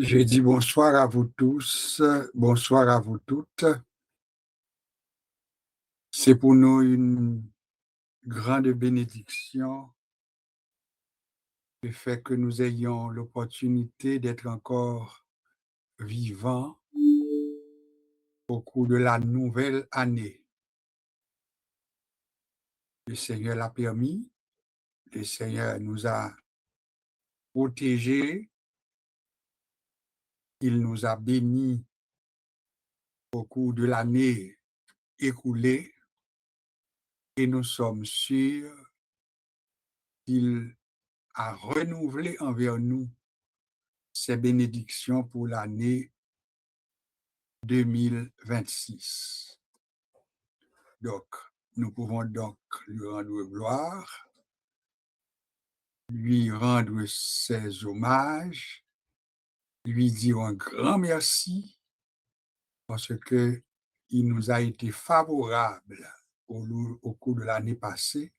Je dis bonsoir à vous tous, bonsoir à vous toutes. C'est pour nous une grande bénédiction le fait que nous ayons l'opportunité d'être encore vivants au cours de la nouvelle année. Le Seigneur l'a permis, le Seigneur nous a protégés, il nous a bénis au cours de l'année écoulée et nous sommes sûrs qu'il a renouvelé envers nous ses bénédictions pour l'année 2026. Donc, nous pouvons donc lui rendre gloire, lui rendre ses hommages, lui dire un grand merci parce que il nous a été favorable au cours de l'année passée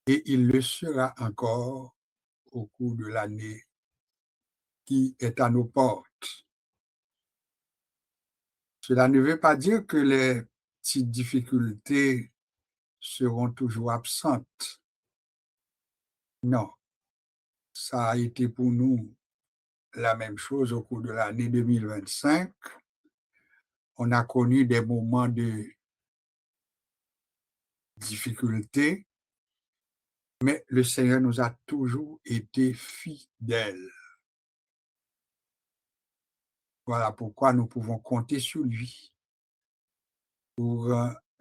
et il le sera encore au cours de l'année qui est à nos portes. Cela ne veut pas dire que les petites difficultés seront toujours absentes. Non, ça a été pour nous la même chose au cours de l'année 2025. On a connu des moments de difficulté, mais le Seigneur nous a toujours été fidèles. Voilà pourquoi nous pouvons compter sur lui pour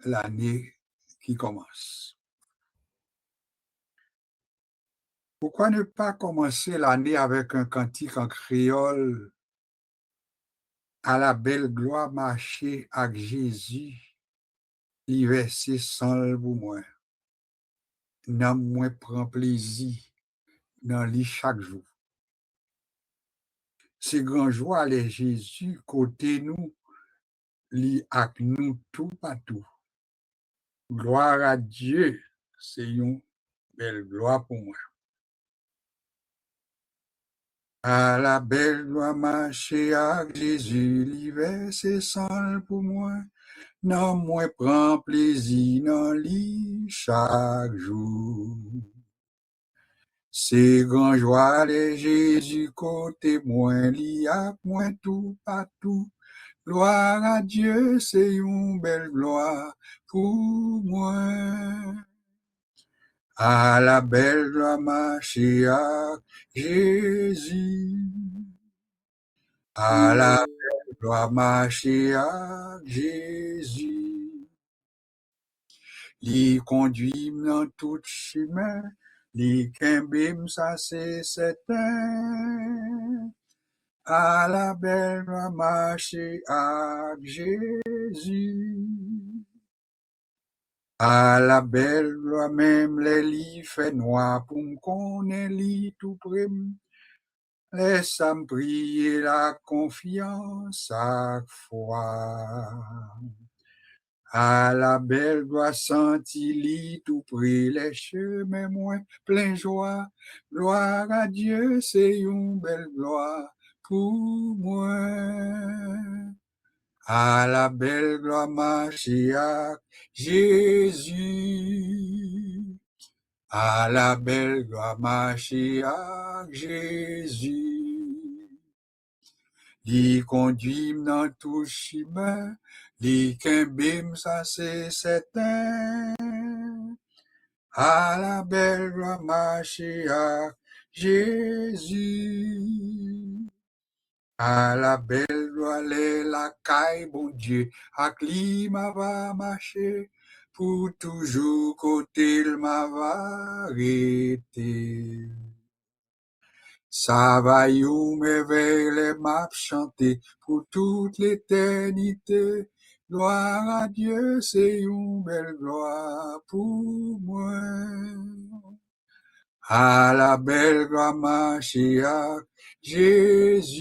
l'année qui commence. Pourquoi ne pas commencer l'année avec un cantique en créole? À la belle gloire marcher avec Jésus, il verset sans pour moi. Nan moi prend plaisir dans lui chaque jour. C'est grand joie les Jésus côté nous, li avec nous tout partout. Gloire à Dieu, c'est une belle gloire pour moi. À la belle gloire marcher avec Jésus, l'hiver c'est sans pour moi. Non, moi prend plaisir dans lui chaque jour. C'est grand joie de Jésus côté moi, li ak moi tout partout. Gloire à Dieu, c'est une belle gloire pour moi. À la belle gloire marcher avec Jésus. À la belle gloire marcher avec Jésus. Li conduit dans tout chemin, li kembim, ça c'est certain. À la belle gloire marcher avec Jésus. À la belle gloire même les lits fait noir pour m'connaître li tout près. Laisse-moi prier la confiance chaque fois. À la belle gloire sentir li tout près les chemins moins plein joie. Gloire à Dieu, c'est une belle gloire pour moi. À la belle gloire marcher avec Jésus. À la belle gloire marcher avec Jésus. Li conduit dans tout chemin, li kembim, ça c'est certain. À la belle gloire marcher avec Jésus. À la belle gloire la caille, bon Dieu, ak li ma va marcher, pour toujours côté il ma va arrêter. Ça va you merveille m'a chanter pour toute l'éternité. Gloire à Dieu, c'est une belle gloire pour moi. À la belle gloire marcher avec Jésus.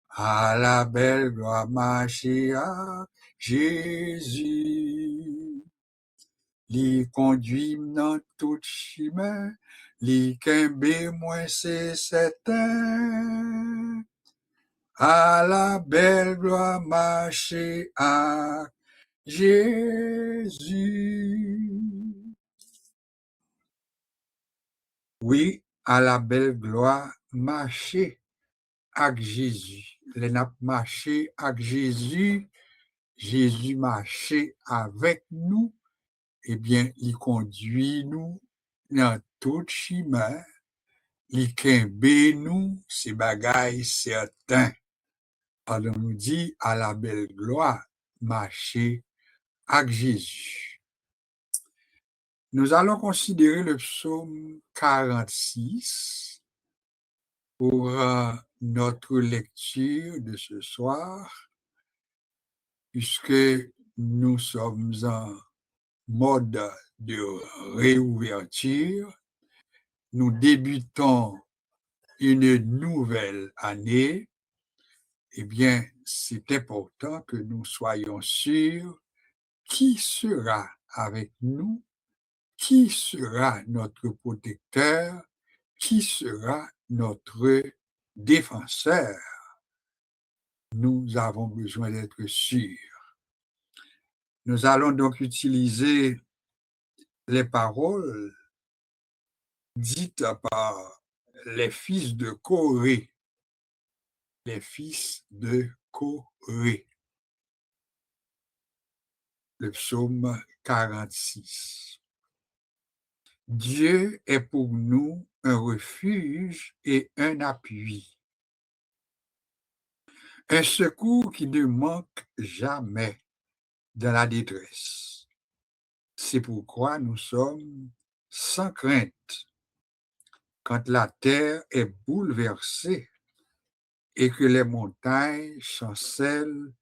À la belle gloire marcher avec Jésus. Li conduit dans tout chemin, Li kembe moi c'est certain, à la belle gloire marcher à Jésus. Oui, à la belle gloire marcher avec Jésus. Les n'a marché avec Jésus, Jésus marchait avec nous, eh bien, il conduit nous dans tout chemin, il kembe nous, c'est bagaille certain. Alors nous dit à la belle gloire, marcher avec Jésus. Nous allons considérer le psaume 46 pour notre lecture de ce soir, puisque nous sommes en mode de réouverture. Nous débutons une nouvelle année. Eh bien, c'est important que nous soyons sûrs qui sera avec nous, qui sera notre protecteur, qui sera notre défenseur. Nous avons besoin d'être sûrs. Nous allons donc utiliser les paroles dites par les fils de Corée. Les fils de Corée. Le psaume 46. Dieu est pour nous un refuge et un appui, un secours qui ne manque jamais dans la détresse. C'est pourquoi nous sommes sans crainte quand la terre est bouleversée et que les montagnes chancellent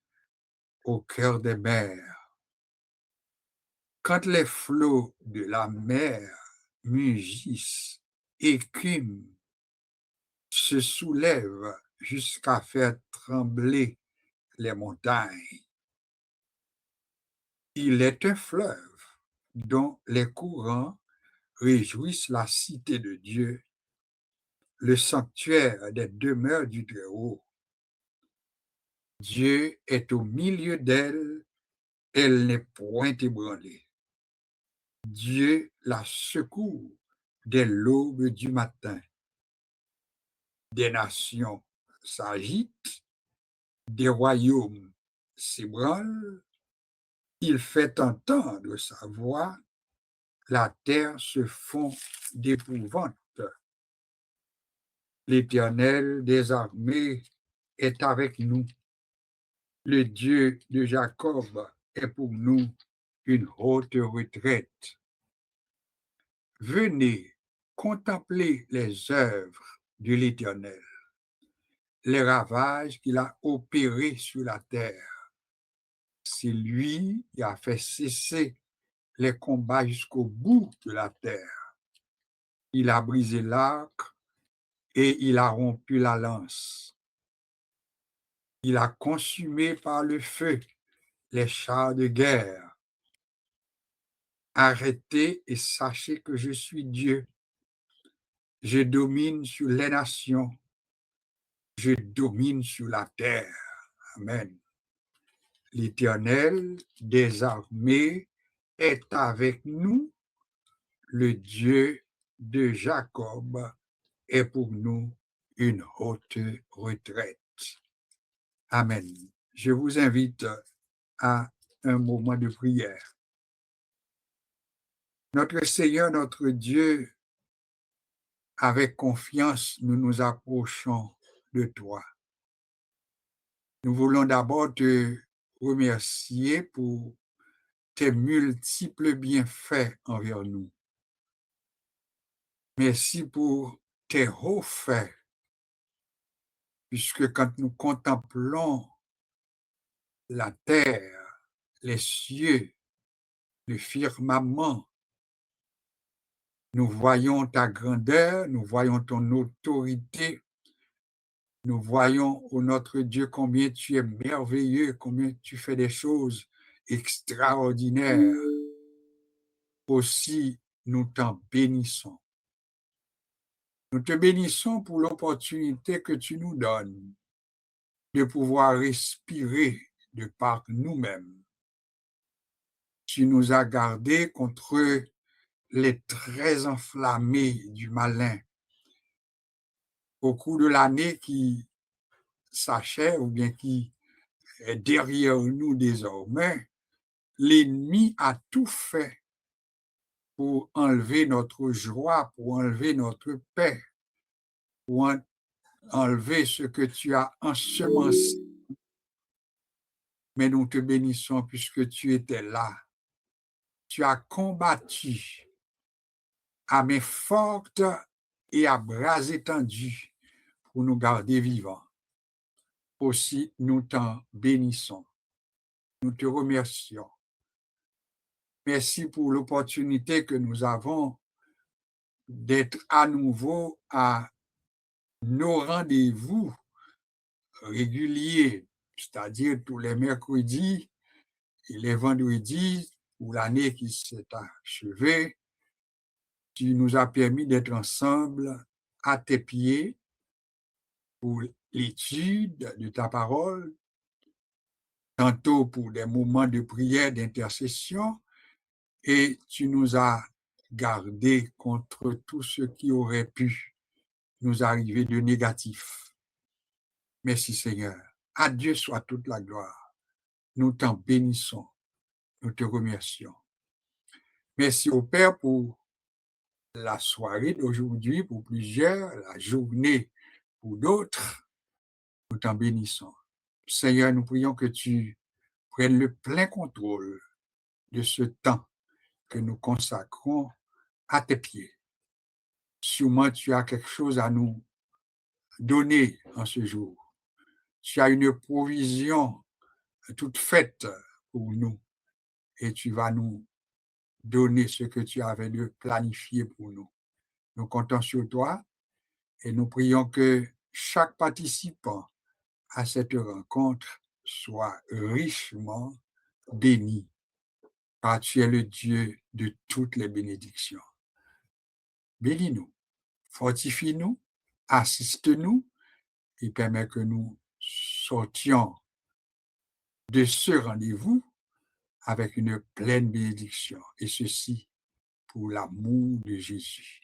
au cœur des mers. Quand les flots de la mer mugissent, écument, se soulèvent jusqu'à faire trembler les montagnes. Il est un fleuve dont les courants réjouissent la cité de Dieu, le sanctuaire des demeures du Très-Haut. Dieu est au milieu d'elle, elle n'est point ébranlée. Dieu la secoue dès l'aube du matin. Des nations s'agitent, des royaumes s'ébranlent, il fait entendre sa voix, la terre se fond d'épouvante. L'Éternel des armées est avec nous. Le Dieu de Jacob est pour nous une haute retraite. Venez contempler les œuvres de l'Éternel, les ravages qu'il a opérés sur la terre. C'est lui qui a fait cesser les combats jusqu'au bout de la terre. Il a brisé l'arc et il a rompu la lance. Il a consumé par le feu les chars de guerre. Arrêtez et sachez que je suis Dieu. Je domine sur les nations. Je domine sur la terre. Amen. L'Éternel des armées est avec nous. Le Dieu de Jacob est pour nous une haute retraite. Amen. Je vous invite à un moment de prière. Notre Seigneur, notre Dieu, avec confiance, nous nous approchons de toi. Nous voulons d'abord te remercier pour tes multiples bienfaits envers nous. Merci pour tes hauts faits, puisque quand nous contemplons la terre, les cieux, le firmament, nous voyons ta grandeur, nous voyons ton autorité, nous voyons, ô notre Dieu, combien tu es merveilleux, combien tu fais des choses extraordinaires. Aussi, nous t'en bénissons. Nous te bénissons pour l'opportunité que tu nous donnes de pouvoir respirer de par nous-mêmes. Tu nous as gardés contre les traits enflammés du malin au cours de l'année qui s'achève ou bien qui est derrière nous désormais. L'ennemi a tout fait pour enlever notre joie, pour enlever notre paix, pour enlever ce que tu as ensemencé. Mais nous te bénissons puisque tu étais là. Tu as combattu à main forte et à bras étendus pour nous garder vivants. Aussi, nous t'en bénissons. Nous te remercions. Merci pour l'opportunité que nous avons d'être à nouveau à nos rendez-vous réguliers, c'est-à-dire tous les mercredis et les vendredis pour l'année qui s'est achevée. Tu nous as permis d'être ensemble à tes pieds pour l'étude de ta parole, tantôt pour des moments de prière, d'intercession, et tu nous as gardés contre tout ce qui aurait pu nous arriver de négatif. Merci Seigneur. À Dieu soit toute la gloire. Nous t'en bénissons. Nous te remercions. Merci au Père pour la soirée d'aujourd'hui, pour plusieurs, la journée pour d'autres. Nous t'en bénissons. Seigneur, nous prions que tu prennes le plein contrôle de ce temps que nous consacrons à tes pieds. Sûrement, tu as quelque chose à nous donner en ce jour. Tu as une provision toute faite pour nous et tu vas nous donner ce que tu avais de planifié pour nous. Nous comptons sur toi et nous prions que chaque participant à cette rencontre soit richement béni, car tu es le Dieu de toutes les bénédictions. Bénis-nous, fortifie-nous, assiste-nous et permets que nous sortions de ce rendez-vous avec une pleine bénédiction, et ceci pour l'amour de Jésus.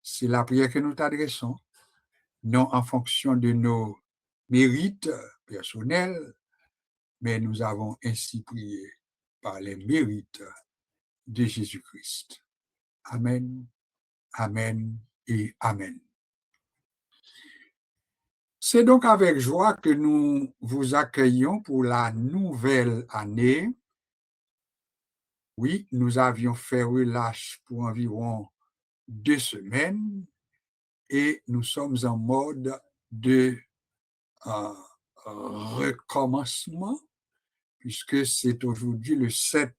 C'est la prière que nous t'adressons, non en fonction de nos mérites personnels, mais nous avons ainsi prié par les mérites de Jésus-Christ. Amen, amen et amen. C'est donc avec joie que nous vous accueillons pour la nouvelle année. Oui, nous avions fait relâche pour environ 2 semaines et nous sommes en mode de recommencement puisque c'est aujourd'hui le 7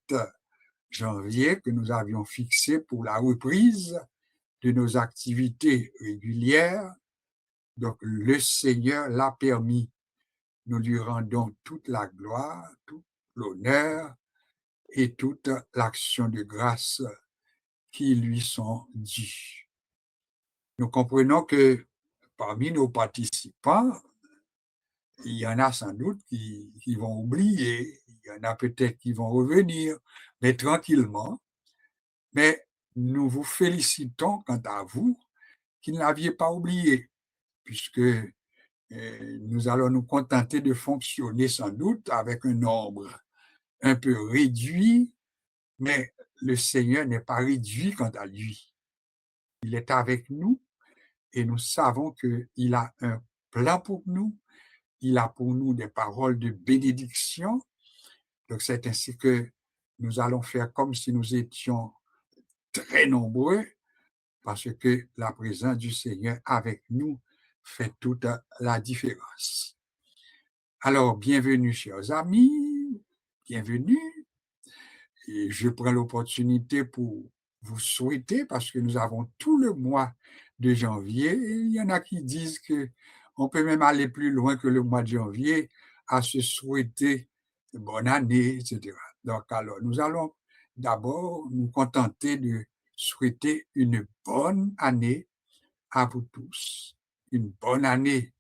janvier que nous avions fixé pour la reprise de nos activités régulières. Donc, le Seigneur l'a permis. Nous lui rendons toute la gloire, tout l'honneur et toute l'action de grâce qui lui sont dus. Nous comprenons que parmi nos participants, il y en a sans doute qui vont oublier, il y en a peut-être qui vont revenir, mais tranquillement. Mais nous vous félicitons quant à vous qui ne l'aviez pas oublié, puisque nous allons nous contenter de fonctionner sans doute avec un nombre un peu réduit, mais le Seigneur n'est pas réduit quant à lui. Il est avec nous et nous savons qu'il a un plan pour nous, il a pour nous des paroles de bénédiction. Donc c'est ainsi que nous allons faire comme si nous étions très nombreux, parce que la présence du Seigneur avec nous fait toute la différence. Alors, bienvenue, chers amis, bienvenue. Et je prends l'opportunité pour vous souhaiter, parce que nous avons tout le mois de janvier, et il y en a qui disent qu'on peut même aller plus loin que le mois de janvier à se souhaiter bonne année, etc. Donc, alors, nous allons d'abord nous contenter de souhaiter une bonne année à vous tous. Une bonne année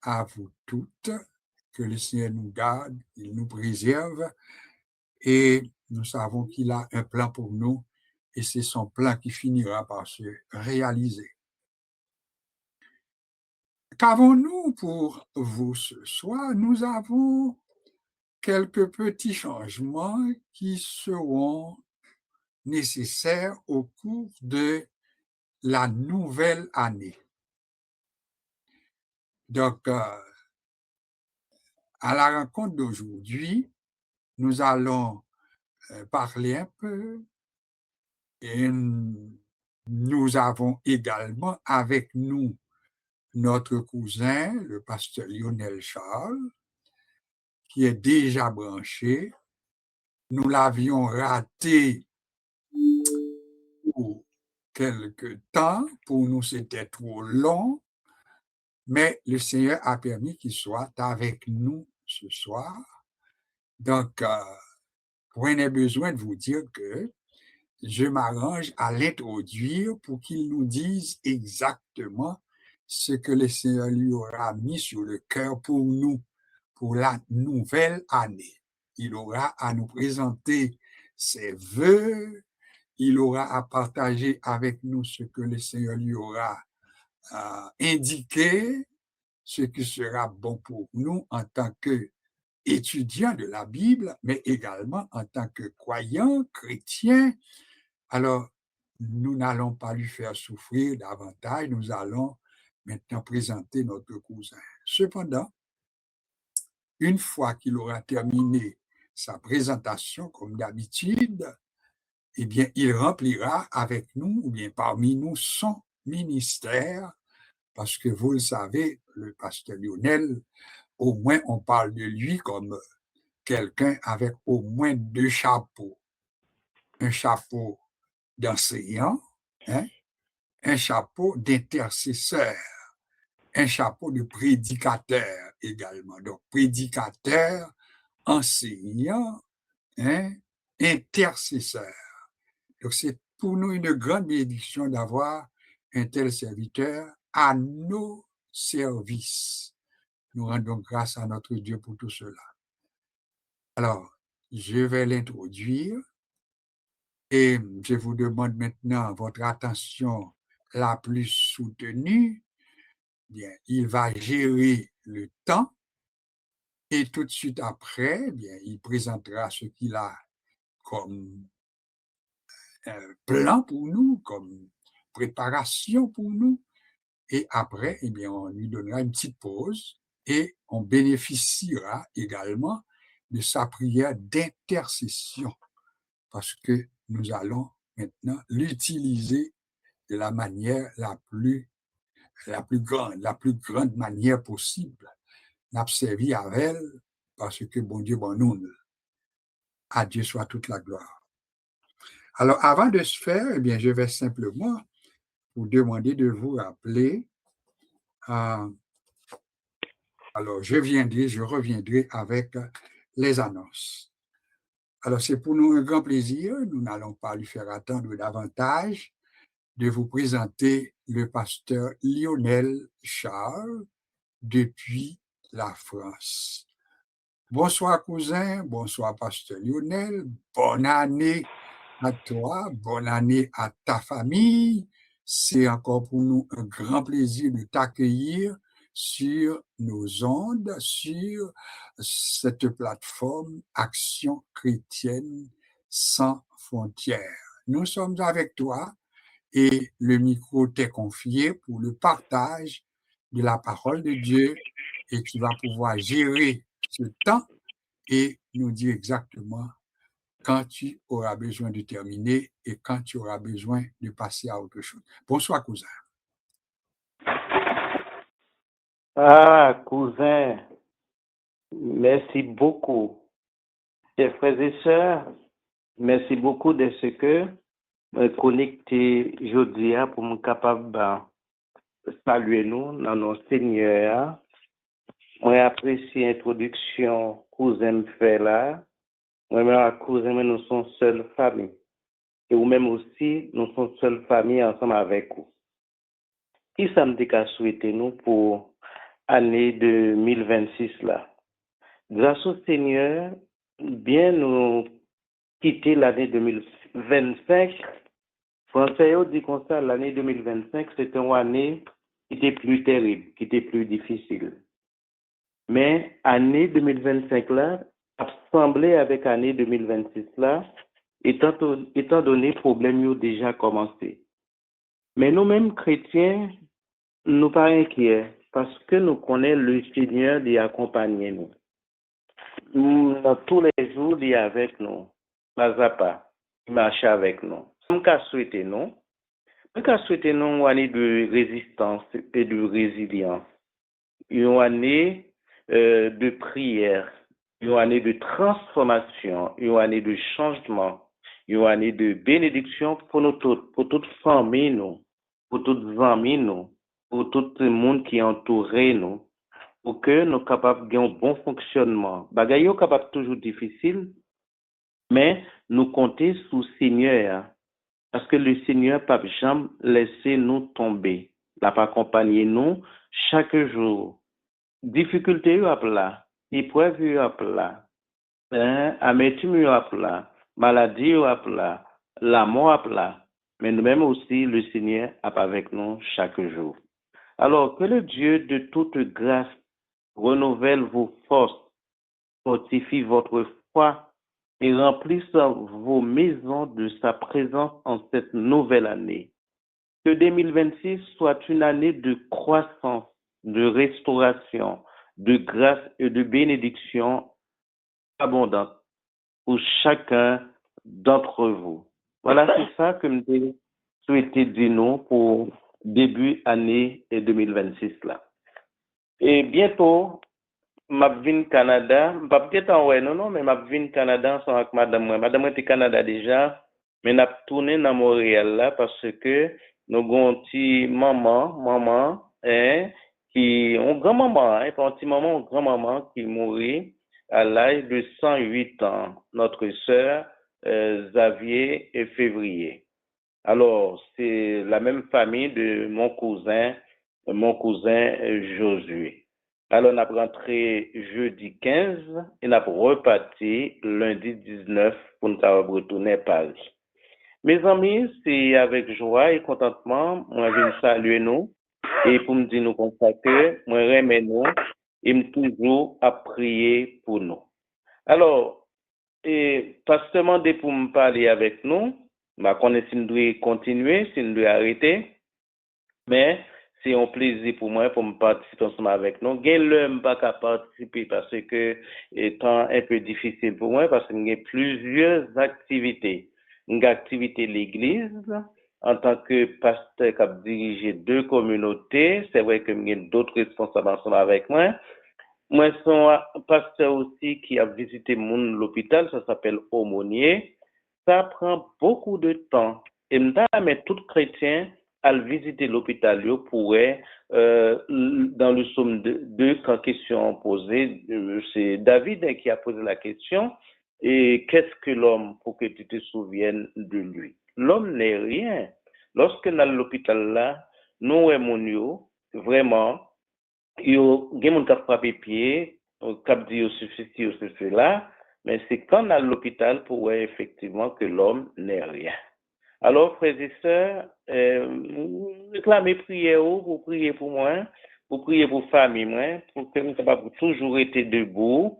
à vous toutes. Que le Seigneur nous garde, il nous préserve et nous savons qu'il a un plan pour nous et c'est son plan qui finira par se réaliser. Qu'avons-nous pour vous ce soir? Nous avons quelques petits changements qui seront nécessaires au cours de la nouvelle année. Donc, à la rencontre d'aujourd'hui, nous allons parler un peu et nous avons également avec nous notre cousin, le pasteur Lionel Charles, qui est déjà branché. Nous l'avions raté pour quelque temps, pour nous c'était trop long, mais le Seigneur a permis qu'il soit avec nous ce soir. Donc, prenez besoin de vous dire que je m'arrange à l'introduire pour qu'il nous dise exactement ce que le Seigneur lui aura mis sur le cœur pour nous, pour la nouvelle année. Il aura à nous présenter ses vœux, il aura à partager avec nous ce que le Seigneur lui aura indiqué, ce qui sera bon pour nous en tant qu'étudiants de la Bible, mais également en tant que croyants, chrétiens. Alors, nous n'allons pas lui faire souffrir davantage, nous allons maintenant présenter notre cousin. Cependant, une fois qu'il aura terminé sa présentation, comme d'habitude, eh bien, il remplira avec nous, ou bien parmi nous, son ministère, parce que vous le savez, le pasteur Lionel, au moins on parle de lui comme quelqu'un avec au moins 2 chapeaux. Un chapeau d'enseignant, hein, un chapeau d'intercesseur, un chapeau de prédicateur également. Donc, prédicateur, enseignant, hein, intercesseur. Donc, c'est pour nous une grande bénédiction d'avoir un tel serviteur à nos services. Nous rendons grâce à notre Dieu pour tout cela. Alors, je vais l'introduire et je vous demande maintenant votre attention la plus soutenue. Bien, il va gérer le temps et tout de suite après, bien, il présentera ce qu'il a comme plan pour nous, comme préparation pour nous. Et après, eh bien, on lui donnera une petite pause et on bénéficiera également de sa prière d'intercession parce que nous allons maintenant l'utiliser de la manière la plus grande manière possible. N'a servi à elle parce que bon Dieu, bon nous, à Dieu soit toute la gloire. Alors, avant de se faire, eh bien, je vais simplement vous demander de vous rappeler. Alors, je reviendrai avec les annonces. Alors, c'est pour nous un grand plaisir. Nous n'allons pas lui faire attendre davantage de vous présenter le pasteur Lionel Charles depuis la France. Bonsoir, cousin. Bonsoir, pasteur Lionel. Bonne année à toi. Bonne année à ta famille. C'est encore pour nous un grand plaisir de t'accueillir sur nos ondes, sur cette plateforme Action chrétienne sans frontières. Nous sommes avec toi et le micro t'est confié pour le partage de la parole de Dieu et tu vas pouvoir gérer ce temps et nous dire exactement quand tu auras besoin de terminer et quand tu auras besoin de passer à autre chose. Bonsoir, cousin. Ah, cousin, merci beaucoup. Chers frères et sœurs, merci beaucoup de ce que me connecter aujourd'hui pour me capable de saluer nous dans nos seigneurs. Moi, apprécie l'introduction cousin me fait là. Moi-même, cousin, nous sommes seule famille. Et vous-même aussi, nous sommes seule famille ensemble avec vous. qui ça me dit qu'à souhaiter nous pour année 2026 là? Grâce au Seigneur, bien nous quitter l'année 2025. Français dit comme ça, l'année 2025, c'est une année qui était plus terrible, qui était plus difficile. Mais année 2025 là, assemblée avec année 2026 là, étant donné problème ont déjà commencé. Mais nous-mêmes chrétiens, nous pas inquiets parce que nous connaissons le Seigneur qui accompagne nous. Tous les jours, il est avec nous, pas à pas, il marche avec nous. Nous qu'à souhaiter nous, une année de résistance et de résilience, une année de prière, une année de transformation, une année de changement, une année de bénédiction pour nous tous, pour toute famille nous, pour toutes amis nous, pour tout le monde qui entoure nous, pour que nous capables d'un bon fonctionnement. Bagaille est capable toujours difficile, mais nous compter sous le Seigneur, parce que le Seigneur ne peut jamais laisser nous tomber. Il va accompagner nous chaque jour. Difficulté est là, épreuve est là, amertume est là, maladie est là, la mort est là. Mais nous-mêmes aussi, le Seigneur est avec nous chaque jour. Alors que le Dieu de toute grâce renouvelle vos forces, fortifie votre foi et remplisse vos maisons de sa présence en cette nouvelle année. Que 2026 soit une année de croissance, de restauration, de grâce et de bénédiction abondante pour chacun d'entre vous. Voilà, c'est ça que je souhaitais dire nous pour début année 2026 là. Et bientôt, m'a vinn Canada, pas peut-être en ouais non mais m'a vinn Canada ensemble avec madame moi. Madame était Canada déjà, mais n'a tourné dans Montréal là parce que nous avons un petit maman qui un grand maman, pas un petit maman, un grand maman qui mourit à l'âge de 108 ans, notre sœur Xavier et Février. Alors, c'est la même famille de mon cousin Josué. Alors, on a rentré jeudi 15 et on a reparti lundi 19 pour nous retourner à Paris. Mes amis, c'est avec joie et contentement, moi je viens saluer nous et pour me dire nous consacrer, moi remets nous et me toujours à prier pour nous. Alors, et pas seulement pour me parler avec nous, ma connaissance si nous devons continuer, si nous devons arrêter, mais c'est un plaisir pour moi pour me participer ensemble avec nous. Je ne pas participer parce que étant un peu difficile pour moi parce que j'ai plusieurs activités. Une activité de l'église en tant que pasteur qui a dirigé deux communautés. C'est vrai que j'ai d'autres responsables ensemble avec moi. Moi, je suis un pasteur aussi qui a visité l'hôpital, ça s'appelle aumônier. Ça prend beaucoup de temps. Et mais tout chrétien à visiter l'hôpital pourrait, dans le somme 2 quand question posée, c'est David qui a posé la question, et qu'est-ce que l'homme pour que tu te souviennes de lui? L'homme n'est rien. Lorsque dans l'hôpital là, nous aimons vraiment, il y a des gens qui frappé pied, qui dit ceci, cela, mais c'est quand on a l'hôpital pour voir effectivement que l'homme n'est rien. Alors, frères et sœurs, réclamez prière pour prier pour moi, pour prier pour famille, moi, pour que nous soyons toujours été debout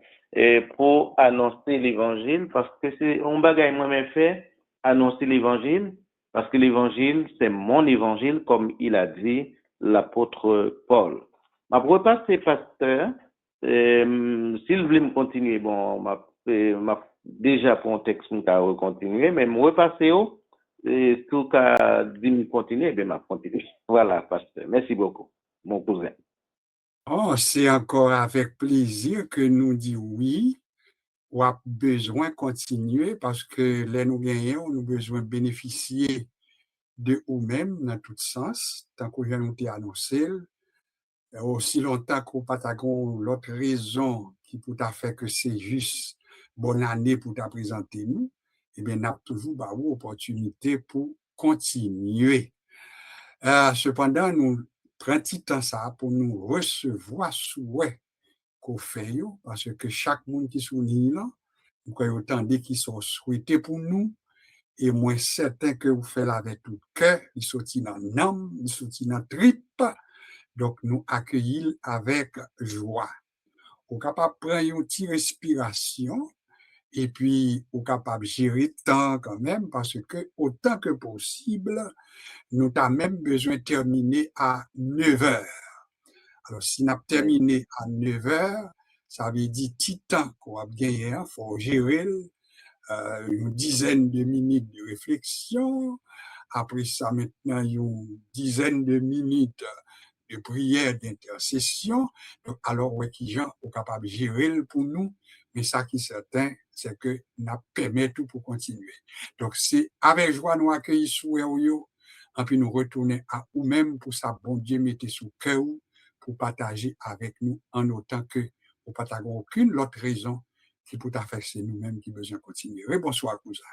pour annoncer l'évangile, parce que c'est un bagage moi-même fait, annoncer l'évangile, parce que l'évangile, c'est mon évangile, comme il a dit l'apôtre Paul. Ma repasser pasteur, s'il voulait me continuer, bon, m'a déjà pour un texte, je vais continuer, mais me repasser et tout cas dit continuer, ben m'a continuer. Voilà, pasteur. Merci beaucoup, mon cousin. Oh, c'est encore avec plaisir que nous disons oui, ou a besoin de continuer parce que les nous gagnons, nous avons besoin de bénéficier de nous-mêmes dans tout sens, tant qu'on vient nous annoncer. Aussi longtemps qu'on n'a pas l'autre raison qui peut faire que c'est juste bonne année pour te présenter nous, eh bien, on a toujours une opportunité pour continuer. Cependant, nous prend petit temps ça pour nous recevoir souhait qu'on fait, parce que chaque monde qui souligne là, vous avez autant dit qui sont souhaités pour nous, et moi certain que vous faites avec tout cœur, il sortit dans l'âme, il sortit dans tripe, donc nous accueillir avec joie. Vous êtes capable de prendre une petite respiration, et puis vous êtes capable de gérer le temps quand même, parce que autant que possible, nous avons même besoin de terminer à 9 heures. Alors, si nous avons terminé à 9 heures, ça veut dire petit temps qu'on a gagné, il faut gérer une dizaine de minutes de réflexion. Après ça, maintenant, une dizaine de minutes de prière d'intercession. Donc, alors, ouais, qui gens sont capables de gérer pour nous, mais ça qui est certain, c'est que nous permet tout pour continuer. Donc, c'est avec joie nous accueillir sous vous, et puis nous retourner à vous-même pour ça, bon Dieu, mettez sous cœur pour partager avec nous en autant que vous ne partagez aucune autre raison qui peut faire c'est nous-mêmes qui besoin continuer. Et bonsoir, cousin.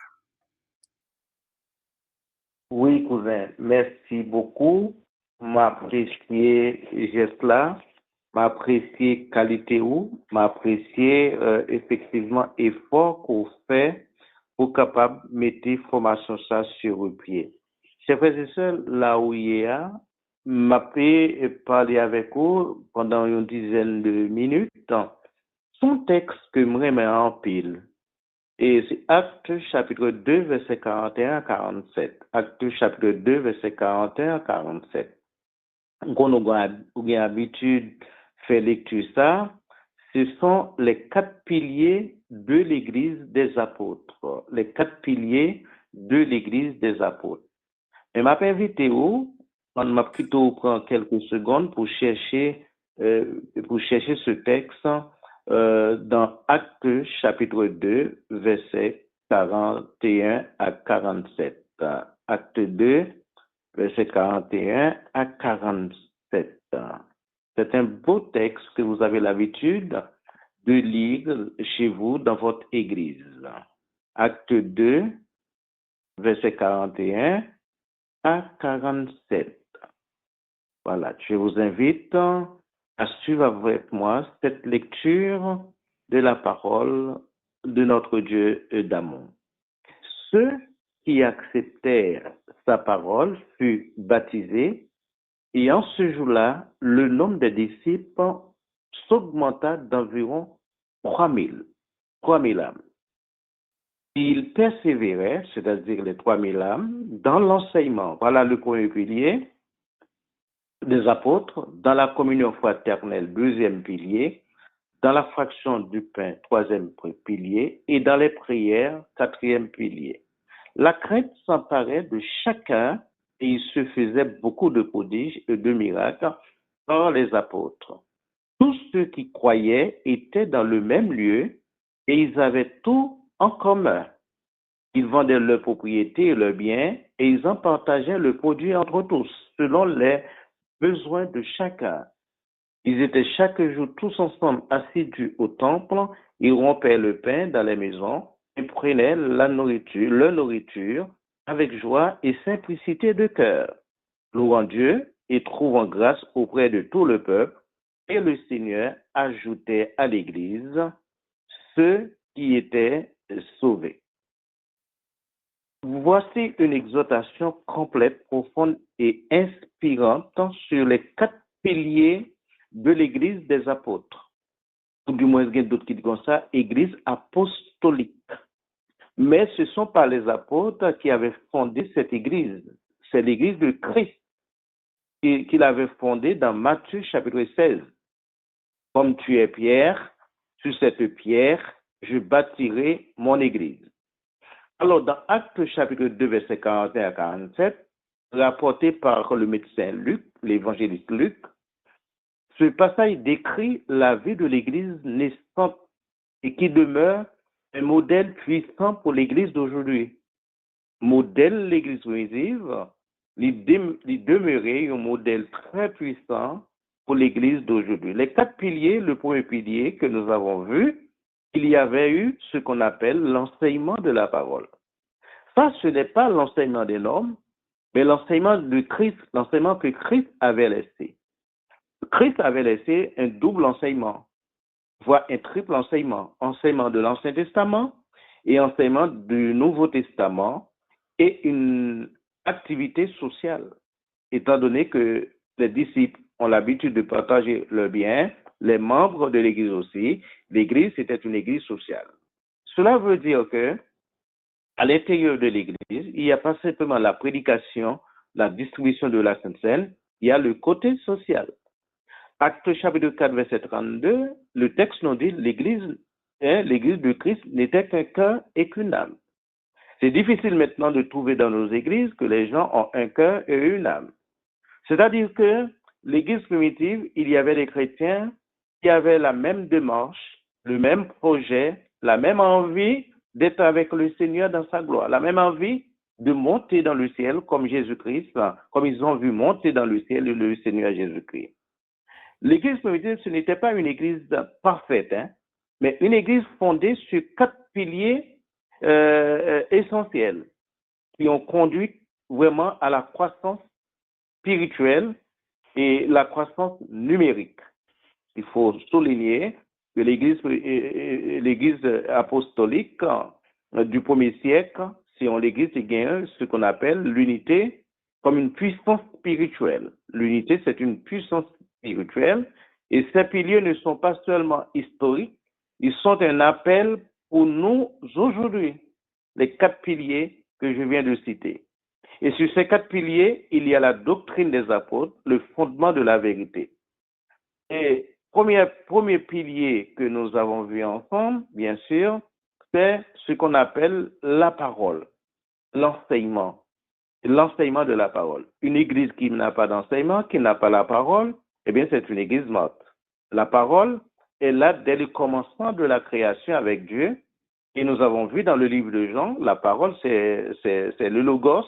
Oui, cousin, merci beaucoup. M'apprécier geste là, m'apprécier qualité ou, m'apprécier effectivement effort qu'on fait pour capable mettre formation ça sur le pied. Chers frères et sœurs, là où il y a, m'a pu parler avec vous pendant une dizaine de minutes. Son texte que je remets en pile. Et c'est Actes chapitre 2, verset 41 à 47. Actes chapitre 2, verset 41 à 47. Quand on a l'habitude de faire lecture ça, ce sont les 4 piliers de l'Église des apôtres. Les 4 piliers de l'Église des apôtres. Et m'a invité où on m'a plutôt prendre quelques secondes pour chercher ce texte dans Actes chapitre 2, versets 41 à 47. Acte 2, versets 41 à 47. C'est un beau texte que vous avez l'habitude de lire chez vous dans votre église. Acte 2, verset 41 à 47. Voilà, je vous invite à suivre avec moi cette lecture de la parole de notre Dieu d'amour. Ceux qui acceptèrent sa parole furent baptisés et en ce jour-là, le nombre des disciples s'augmenta d'environ 3000 âmes. Ils persévéraient, c'est-à-dire les 3000 âmes, dans l'enseignement. Voilà le premier pilier des apôtres, dans la communion fraternelle, deuxième pilier, dans la fraction du pain, troisième pilier, et dans les prières, quatrième pilier. La crainte s'emparait de chacun et il se faisait beaucoup de prodiges et de miracles par les apôtres. Tous ceux qui croyaient étaient dans le même lieu et ils avaient tout en commun. Ils vendaient leurs propriétés et leurs biens et ils en partageaient le produit entre tous, selon les besoins de chacun. Ils étaient chaque jour tous ensemble assidus au temple, ils rompaient le pain dans les maisons et prenaient leur nourriture avec joie et simplicité de cœur, louant Dieu et trouvant grâce auprès de tout le peuple, et le Seigneur ajoutait à l'Église ceux qui étaient sauvés. Voici une exhortation complète, profonde et inspirante sur les 4 piliers de l'Église des apôtres. Ou du moins, il y a d'autres qui disent comme ça, Église apostolique. Mais ce ne sont pas les apôtres qui avaient fondé cette Église. C'est l'Église de Christ qu'il avait fondée dans Matthieu chapitre 16. Comme tu es Pierre, sur cette pierre, je bâtirai mon Église. Alors, dans Actes chapitre 2, versets 41 à 47, rapporté par le médecin Luc, l'évangéliste Luc, ce passage décrit la vie de l'Église naissante et qui demeure un modèle puissant pour l'Église d'aujourd'hui. Modèle l'Église primitive, il demeurait un modèle très puissant pour l'Église d'aujourd'hui. Les 4 piliers, le premier pilier que nous avons vu, il y avait eu ce qu'on appelle l'enseignement de la parole. Ça, ce n'est pas l'enseignement des normes, mais l'enseignement de Christ, l'enseignement que Christ avait laissé. Christ avait laissé un double enseignement, voire un triple enseignement, enseignement de l'Ancien Testament et enseignement du Nouveau Testament et une activité sociale, étant donné que les disciples ont l'habitude de partager leurs biens, les membres de l'Église aussi. L'Église, c'était une Église sociale. Cela veut dire que à l'intérieur de l'Église, il n'y a pas simplement la prédication, la distribution de la Sainte Seine, il y a le côté social. Acte chapitre 4, verset 32, le texte nous dit l'Église de Christ n'était qu'un cœur et qu'une âme. C'est difficile maintenant de trouver dans nos églises que les gens ont un cœur et une âme. C'est-à-dire que l'Église primitive, il y avait des chrétiens qui avaient la même démarche, le même projet, la même envie d'être avec le Seigneur dans sa gloire, la même envie de monter dans le ciel comme Jésus-Christ, comme ils ont vu monter dans le ciel le Seigneur Jésus-Christ. L'Église primitive, ce n'était pas une Église parfaite, mais une Église fondée sur 4 piliers essentiels qui ont conduit vraiment à la croissance spirituelle et la croissance numérique. Il faut souligner que l'Église apostolique du premier siècle, c'est l'Église qui gagne ce qu'on appelle l'unité comme une puissance spirituelle. L'unité, c'est une puissance spirituelle et ces piliers ne sont pas seulement historiques, ils sont un appel pour nous aujourd'hui, les 4 piliers que je viens de citer. Et sur ces 4 piliers, il y a la doctrine des apôtres, le fondement de la vérité. Et premier pilier que nous avons vu ensemble, bien sûr, c'est ce qu'on appelle la parole, l'enseignement de la parole. Une église qui n'a pas d'enseignement, qui n'a pas la parole, eh bien, c'est une église morte. La parole est là dès le commencement de la création avec Dieu. Et nous avons vu dans le livre de Jean, la parole, c'est le logos,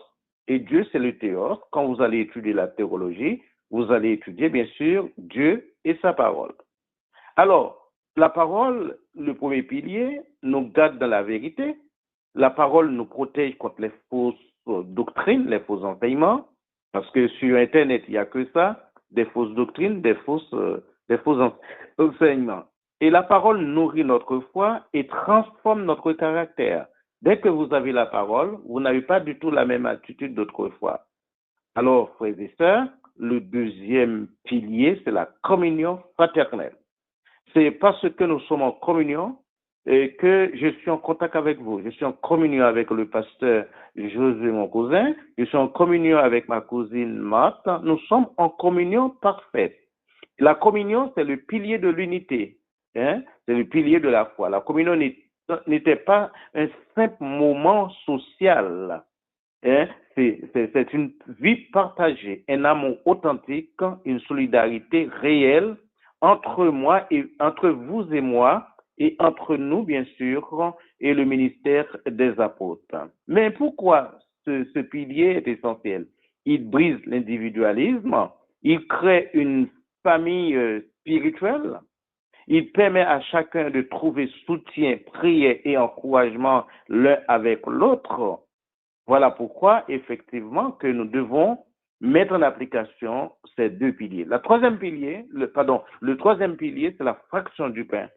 et Dieu, c'est le théos. Quand vous allez étudier la théologie, vous allez étudier, bien sûr, Dieu et sa parole. Alors, la parole, le premier pilier, nous garde dans la vérité. La parole nous protège contre les fausses doctrines, les faux enseignements, parce que sur Internet, il n'y a que ça, des fausses doctrines, des faux enseignements. Et la parole nourrit notre foi et transforme notre caractère. Dès que vous avez la parole, vous n'avez pas du tout la même attitude d'autrefois. Alors, frères et sœurs, le deuxième pilier, c'est la communion fraternelle. C'est parce que nous sommes en communion et que je suis en contact avec vous. Je suis en communion avec le pasteur José, mon cousin. Je suis en communion avec ma cousine Marthe. Nous sommes en communion parfaite. La communion, c'est le pilier de l'unité. C'est le pilier de la foi. La communion n'était pas un simple moment social. C'est une vie partagée, un amour authentique, une solidarité réelle entre moi et entre vous et moi, et entre nous, bien sûr, et le ministère des apôtres. Mais pourquoi ce pilier est essentiel? Il brise l'individualisme, il crée une famille spirituelle, il permet à chacun de trouver soutien, prière et encouragement l'un avec l'autre. Voilà pourquoi, effectivement, que nous devons mettre en application ces 2 piliers. Le troisième pilier, c'est la fraction du pain.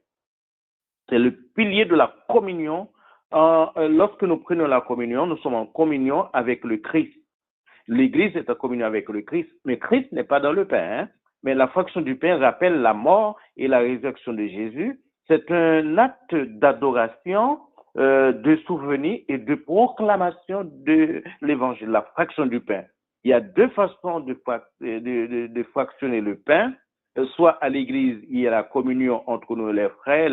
C'est le pilier de la communion. Lorsque nous prenons la communion, nous sommes en communion avec le Christ. L'Église est en communion avec le Christ, mais Christ n'est pas dans le pain. Mais la fraction du pain rappelle la mort et la résurrection de Jésus. C'est un acte d'adoration, de souvenir et de proclamation de l'Évangile, la fraction du pain. Il y a 2 façons de fractionner le pain. Soit à l'église, il y a la communion entre nous les frères,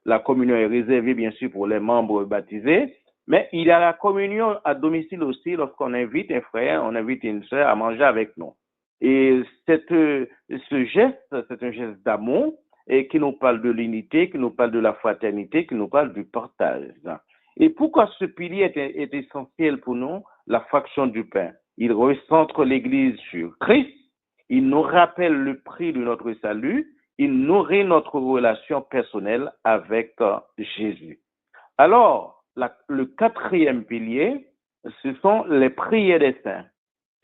la communion est réservée bien sûr pour les membres baptisés, mais il y a la communion à domicile aussi lorsqu'on invite un frère, on invite une sœur à manger avec nous. Et ce geste, c'est un geste d'amour et qui nous parle de l'unité, qui nous parle de la fraternité, qui nous parle du partage. Et pourquoi ce pilier est essentiel pour nous? La fraction du pain. Il recentre l'Église sur Christ. Il nous rappelle le prix de notre salut. Il nourrit notre relation personnelle avec Jésus. Alors, le 4e pilier, ce sont les prières des saints.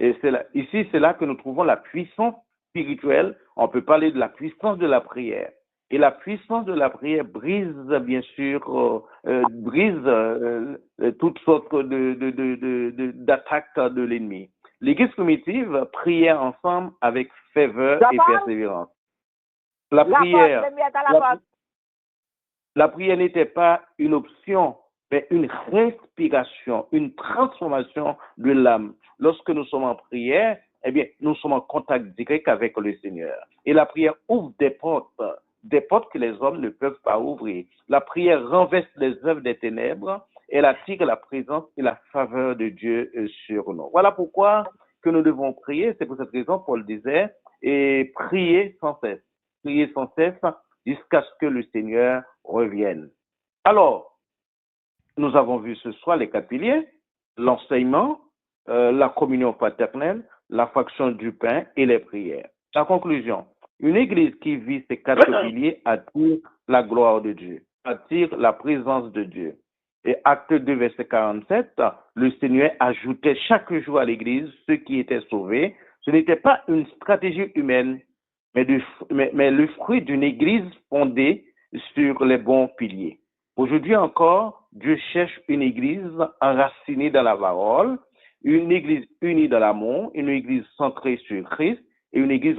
Et ici, c'est là que nous trouvons la puissance spirituelle, on peut parler de la puissance de la prière. Et la puissance de la prière brise, bien sûr, toutes sortes d'attaques de l'ennemi. L'Église primitive priait ensemble avec ferveur et persévérance. La prière n'était pas une option, mais une respiration, une transformation de l'âme. Lorsque nous sommes en prière, eh bien, nous sommes en contact direct avec le Seigneur. Et la prière ouvre des portes que les hommes ne peuvent pas ouvrir. La prière renverse les œuvres des ténèbres, elle attire la présence et la faveur de Dieu sur nous. Voilà pourquoi que nous devons prier. C'est pour cette raison, Paul disait, et prier sans cesse jusqu'à ce que le Seigneur revienne. Alors, nous avons vu ce soir les 4 piliers, l'enseignement, la communion fraternelle, la fraction du pain et les prières. La conclusion, une église qui vit ces 4 piliers attire la gloire de Dieu, attire la présence de Dieu. Et Acte 2, verset 47, le Seigneur ajoutait chaque jour à l'église ceux qui étaient sauvés. Ce n'était pas une stratégie humaine, mais le fruit d'une église fondée sur les bons piliers. Aujourd'hui encore, Dieu cherche une église enracinée dans la parole, une église unie dans l'amour, une église centrée sur Christ et une église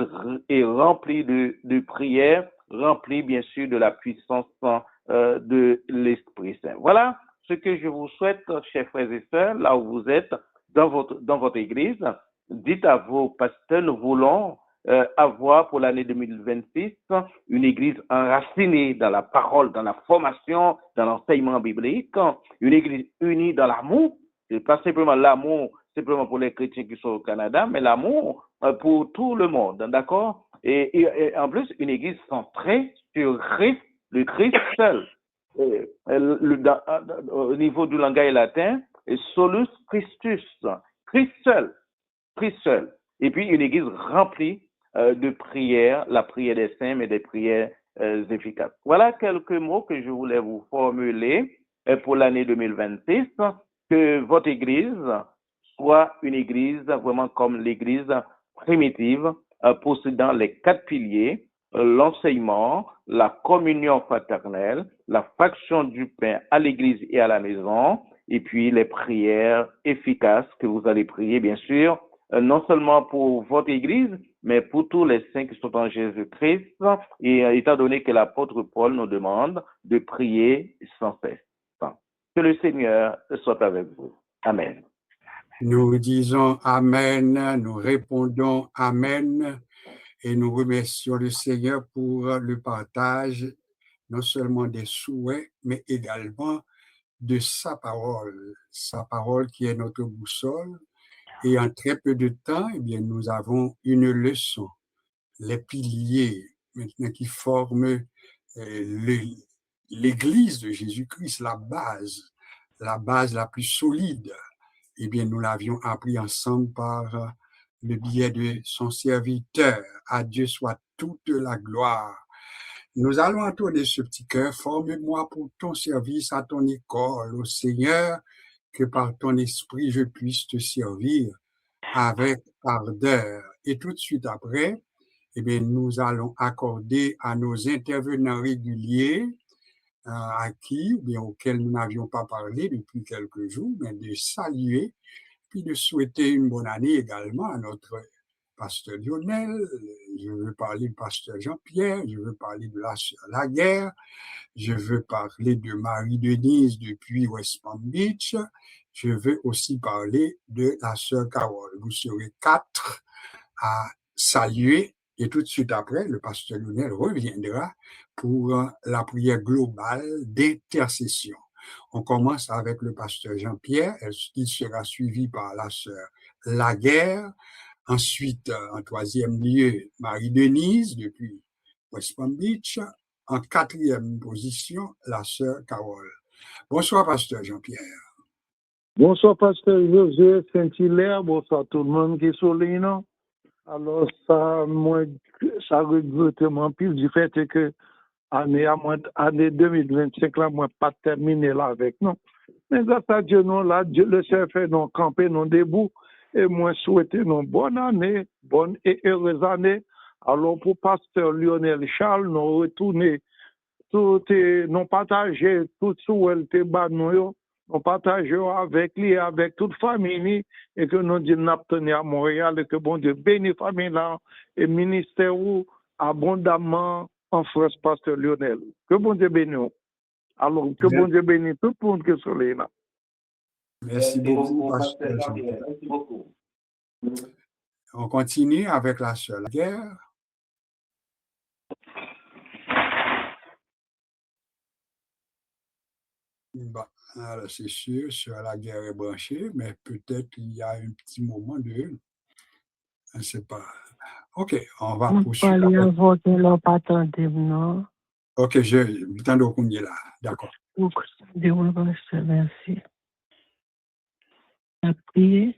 remplie de prières, remplie bien sûr de la puissance de l'Esprit Saint. Voilà ce que je vous souhaite, chers frères et sœurs, là où vous êtes, dans votre église. Dites à vos pasteurs, nous voulons avoir pour l'année 2026 une église enracinée dans la parole, dans la formation, dans l'enseignement biblique, une église unie dans l'amour, et pas simplement l'amour simplement pour les chrétiens qui sont au Canada, mais l'amour pour tout le monde, d'accord? Et en plus, une église centrée sur Christ, le Christ seul. Au niveau du langage latin, solus Christus, Christ seul, Christ seul. Et puis une église remplie de prières, la prière des saints, mais des prières efficaces. Voilà quelques mots que je voulais vous formuler pour l'année 2026, que votre église soit une église vraiment comme l'église primitive, possédant les 4 piliers, l'enseignement, la communion fraternelle, la fraction du pain à l'église et à la maison, et puis les prières efficaces que vous allez prier, bien sûr, non seulement pour votre église, mais pour tous les saints qui sont en Jésus-Christ, et étant donné que l'apôtre Paul nous demande de prier sans cesse. Que le Seigneur soit avec vous. Amen. Nous disons Amen, nous répondons Amen et nous remercions le Seigneur pour le partage non seulement des souhaits, mais également de sa parole qui est notre boussole. Et en très peu de temps, eh bien, nous avons une leçon, les piliers maintenant qui forment l'Église de Jésus-Christ, la base la plus solide. Eh bien, nous l'avions appris ensemble par le biais de son serviteur. À Dieu soit toute la gloire. Nous allons entonner ce petit cœur. Forme-moi pour ton service à ton école, au Seigneur, que par ton esprit je puisse te servir avec ardeur. Et tout de suite après, eh bien, nous allons accorder à nos intervenants réguliers, à qui, bien, auxquels nous n'avions pas parlé depuis quelques jours, mais de saluer, puis de souhaiter une bonne année également à notre pasteur Lionel. Je veux parler du pasteur Jean-Pierre, je veux parler de la sœur Laguerre, je veux parler de Marie-Denise depuis West Palm Beach, je veux aussi parler de la sœur Carole. Vous serez 4 à saluer et tout de suite après, le pasteur Lionel reviendra pour la prière globale d'intercession. On commence avec le pasteur Jean-Pierre, il sera suivi par la sœur Laguerre. Ensuite, en 3e lieu, Marie-Denise depuis West Palm Beach. En 4e position, la sœur Carole. Bonsoir, pasteur Jean-Pierre. Bonsoir, pasteur José Saint-Hilaire. Bonsoir tout le monde qui est sur les noms. Alors, ça regrette plus du fait que année 2025, là, moi, pas terminé là avec nous. Mais grâce à Dieu, nous, là, Dieu, le Seigneur fait nous camper, nous debout. Et moi, souhaiter une bonne année, bonne et heureuse année Alors, pour pasteur Lionel Charles, nous retourner, nous partager tout ce qui nous partager avec lui, avec toute famille, et que nous disons à Montréal, et que bon Dieu bénisse la famille là, et ministère abondamment en France, pasteur Lionel. Que bon Dieu bénisse. Alors, que bon Dieu bénisse tout le monde qui est sur les là. Merci beaucoup, pasteur Jean-Pierre. Merci beaucoup. On continue avec la sœur Laguerre. Bon, alors c'est sûr, sœur Laguerre est branchée, mais peut-être il y a un petit moment de... Je ne sais pas. OK, on va poursuivre. OK, je t'en donne là. D'accord. Merci. La prière.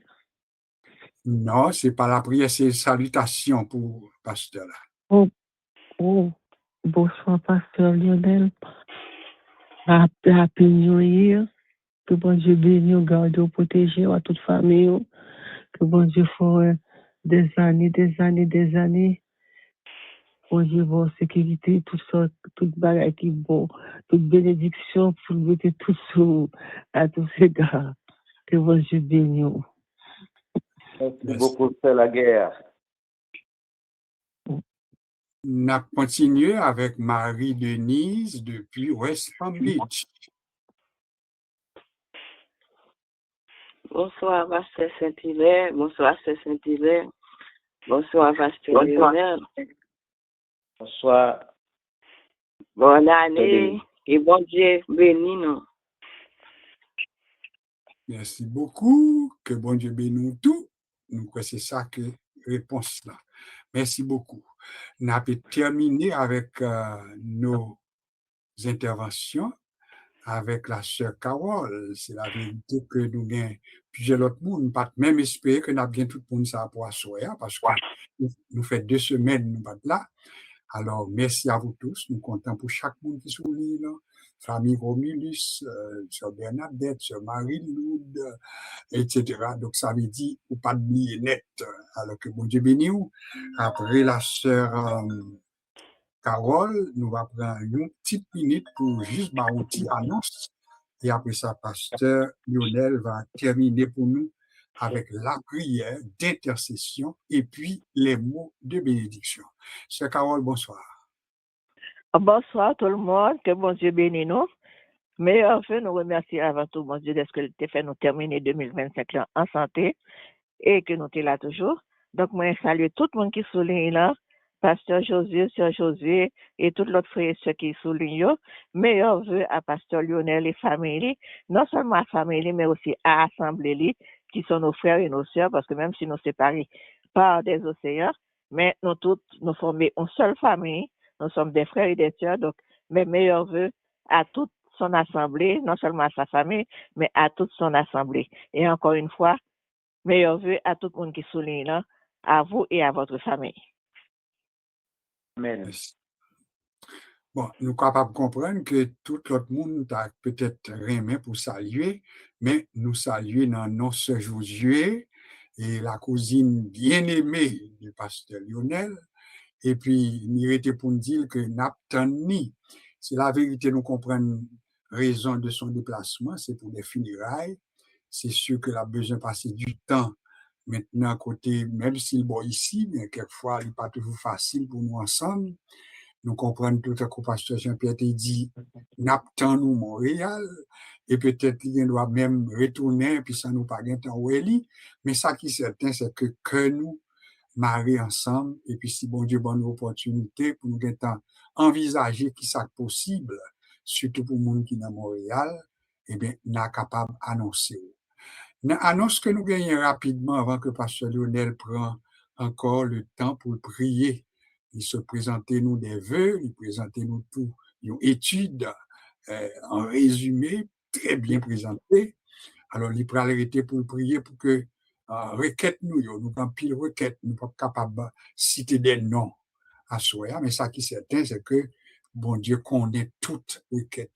Non, ce n'est pas la prière, c'est salutation pour le pasteur là. Oh, bonsoir, pasteur Lionel. Happy New Year. Que bon Dieu bénisse, garde, protège à toute famille. Que bon Dieu fasse des années. Bon Dieu, bonne sécurité, toute sorte, toute bagarre qui est bon, toute bénédiction pour mettre tout sous à tous ces gars. Que bon Dieu bénisse. Merci beaucoup, c'est la guerre. On a continué avec Marie-Denise depuis West Palm Beach. Bonsoir, pasteur Saint-Hilaire. Bonsoir, pasteur Saint-Hilaire. Bonsoir, pasteur Lionel. Bonsoir. Bonne année et bon Dieu bénisse nous. Merci beaucoup. Que bon Dieu bénisse tout. Nous, c'est ça que réponse là. Merci beaucoup. On a terminé avec nos interventions avec la sœur Carole. C'est la vérité que nous avons plusieurs autres monde, pas même espérer que nous avons bien tout le monde ça pour assurer, parce que nous fait 2 semaines nous pas là. Alors, merci à vous tous. Nous comptons pour chaque monde qui souligne là. Famille Romulus, sœur Bernadette, sœur Marie-Loud, etc. Donc, ça veut dire, ou pas de net. Alors que bon Dieu béni ou. Après la sœur Carole, nous va prendre une petite minute pour juste une petite annonce. Et après ça, pasteur Lionel va terminer pour nous avec la prière d'intercession et puis les mots de bénédiction. Sœur Carole, bonsoir. Bonsoir tout le monde, que bon Dieu bénisse nous. Mais enfin, nous remercions avant tout, mon Dieu, de ce que tu fait nous terminer 2025 là en santé et que nous sommes là toujours. Donc, moi, je salue tout le monde qui souligne là, pasteur Josué, sœur Josué et tout l'autre frère et sœur qui soulignent. Meilleurs vœux à pasteur Lionel et famille, non seulement à famille, mais aussi à l'assemblée, qui sont nos frères et nos sœurs, parce que même si nous séparés par des océans, mais nous tous, nous formons une seule famille, nous sommes des frères et des sœurs, donc mes meilleurs vœux à toute son assemblée, non seulement à sa famille, mais à toute son assemblée. Et encore une fois, meilleurs vœux à tout le monde qui souligne là, à vous et à votre famille. Amen. Bon, nous sommes capables de comprendre que tout l'autre monde a peut-être rien pour saluer, mais nous saluons dans nos sœurs Josué et la cousine bien-aimée du pasteur Lionel. Et puis, il était pour nous dire que Naptani, c'est la vérité, nous comprenons raison de son déplacement, c'est pour des funérailles. C'est sûr qu'il a besoin de passer du temps maintenant à côté, même s'il est ici, mais quelquefois, il n'est pas toujours facile pour nous ensemble. Nous comprenons tout à coup, pasteur Jean-Pierre dit, n'attend nous Montréal, et peut-être qu'il doit même retourner, puis ça nous pas de temps où elle est. Mais ça qui est certain, c'est que nous marier ensemble, et puis si bon Dieu bonne opportunité pour nous envisager qui ça possible, surtout pour les gens qui sont à Montréal, eh bien, nous sommes capables d'annoncer. Nous annonce que nous gagnons rapidement avant que pasteur Lionel prenne encore le temps pour prier. Il se présentait nous des vœux, il présentait nous tout une étude en résumé, très bien présenté. Alors, il peut arrêter pour prier pour que requête nous avons pile requête, nous ne sommes pas capables de citer des noms à soi, mais ça qui est certain, c'est que bon Dieu connaît toutes requêtes.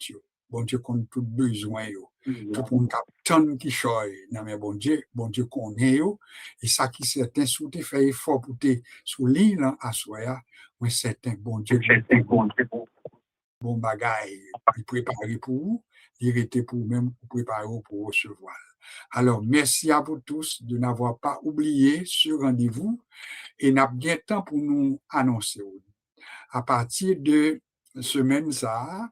bon Dieu compte tout besoin yo. Tout pour captain qui choy, non mais bon Dieu connaît yo, et ça qui certain sous te fait effort pour te sous l'île à soya, mais certain bon Dieu bon bagay, il préparé pour vous, il était pour même préparer pour recevoir. Alors, merci à vous tous de n'avoir pas oublié ce rendez-vous et n'a bien temps pour nous annoncer. À partir de semaine ça,